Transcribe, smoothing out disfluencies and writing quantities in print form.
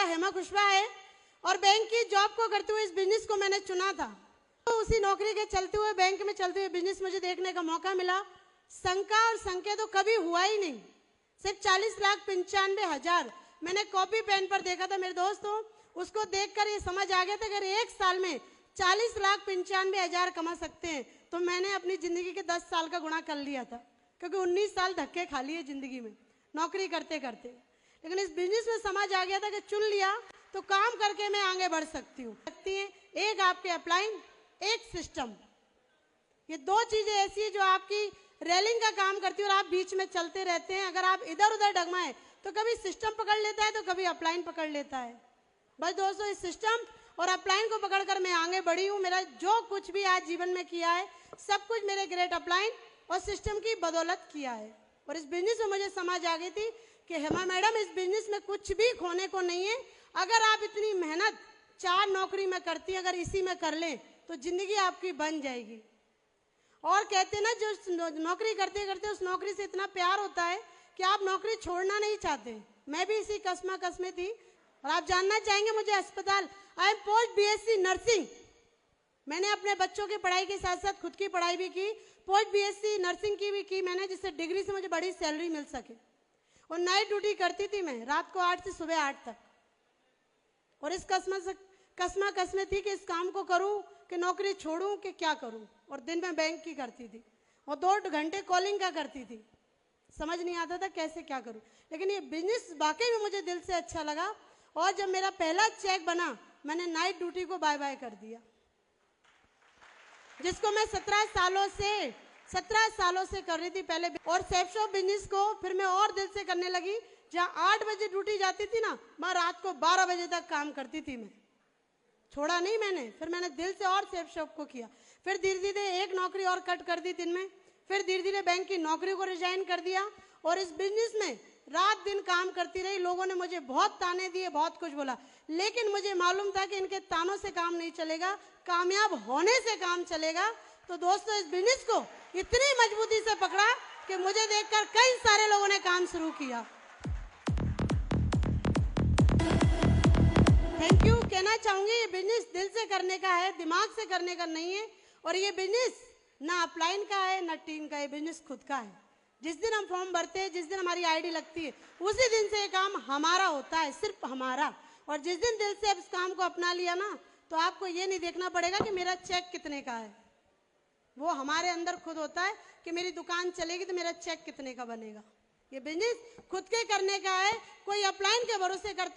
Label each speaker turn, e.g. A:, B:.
A: मेरा हेमा कुशवाहा है और बैंक की जॉब को करते हुए इस बिजनेस को मैंने चुना था। तो उसी नौकरी के चलते हुए, बैंक में चलते हुए बिजनेस मुझे देखने का मौका मिला। शंका और संख्या तो कभी हुआ ही नहीं, सिर्फ 40,95,000 मैंने कॉपी पेन पर देखा था मेरे दोस्तों। उसको देखकर ये समझ आ गया था अगर एक साल में 40,95,000 कमा सकते हैं तो मैंने अपनी जिंदगी के 10 साल का गुणा कर लिया था, क्योंकि 19 साल धक्के खा लिए जिंदगी में नौकरी करते करते। लेकिन इस बिजनेस में समझ आ गया था कि चुन लिया तो काम करके मैं आगे बढ़ सकती हूँ। एक आपके अपलाइन, एक सिस्टम, ये दो चीजें ऐसी है जो आपकी रेलिंग का काम करती है और आप बीच में चलते रहते हैं। अगर आप इधर उधर डगमाए तो कभी सिस्टम पकड़ लेता है तो कभी अपलाइन पकड़ लेता है। बस दोस्तों, इस सिस्टम और अपलाइन को पकड़कर मैं आगे बढ़ी हूँ। मेरा जो कुछ भी आज जीवन में किया है सब कुछ मेरे ग्रेट अपलाइन और सिस्टम की बदौलत किया है। और इस बिजनेस में मुझे समझ आ गई थी कि हेमा मैडम, इस बिजनेस में कुछ भी खोने को नहीं है। अगर आप इतनी मेहनत 4 नौकरी में करती, अगर इसी में कर ले तो जिंदगी आपकी बन जाएगी। और कहते ना, जो नौकरी करते करते उस नौकरी से इतना प्यार होता है कि आप नौकरी छोड़ना नहीं चाहते। मैं भी इसी कस्म में थी। और आप जानना चाहेंगे मुझे अस्पताल, I am post BSc nursing. मैंने अपने बच्चों की पढ़ाई के साथ साथ खुद की पढ़ाई भी की, पोस्ट BSc नर्सिंग की भी की मैंने, जिससे डिग्री से मुझे बड़ी सैलरी मिल सके। और नाइट ड्यूटी करती थी मैं, रात को 8 से सुबह 8 तक। और इस कस्म थी कि इस काम को करूं कि नौकरी छोड़ूं कि क्या करूं। और दिन में बैंक की करती थी और 2 घंटे कॉलिंग का करती थी। समझ नहीं आता था कैसे क्या करूं। लेकिन ये बिजनेस वाकई में मुझे दिल से अच्छा लगा। और जब मेरा पहला चेक बना, मैंने नाइट ड्यूटी को बाय बाय कर दिया, जिसको मैं 17 सालों से कर रही थी पहले। और सेफ शॉप बिजनेस को फिर मैं और दिल से करने लगी। जहाँ 8 बजे ड्यूटी जाती थी ना, मैं रात को 12 बजे तक काम करती थी। मैं छोड़ा नहीं मैंने, फिर मैंने दिल से और सेफ शॉप को किया। फिर धीरे धीरे एक नौकरी और कट कर दी दिन में। फिर धीरे धीरे बैंक की नौकरी को रिजाइन कर दिया और इस बिजनेस में रात दिन काम करती रही। लोगों ने मुझे बहुत ताने दिए, बहुत कुछ बोला, लेकिन मुझे मालूम था कि इनके तानों से काम नहीं चलेगा, कामयाब होने से काम चलेगा। तो दोस्तों, इस बिजनेस को इतनी मजबूती से पकड़ा कि मुझे देखकर कई सारे लोगों ने काम शुरू किया। थैंक यू कहना चाहूंगी। ये बिजनेस दिल से करने का है, दिमाग से करने का नहीं है। और ये बिजनेस ना अपलाइन का है ना टीम का, ये बिजनेस खुद का है। जिस दिन हम फॉर्म भरते हैं, जिस दिन हमारी आईडी लगती है, उसी दिन से ये काम हमारा होता है, सिर्फ हमारा। और जिस दिन दिल से इस काम को अपना लिया ना, तो आपको ये नहीं देखना पड़ेगा कि मेरा चेक कितने का है। वो हमारे अंदर खुद होता है कि मेरी दुकान चलेगी तो मेरा चेक कितने का बनेगा। ये बिजनेस खुद के करने का है, कोई अपलाइन के भरोसे करता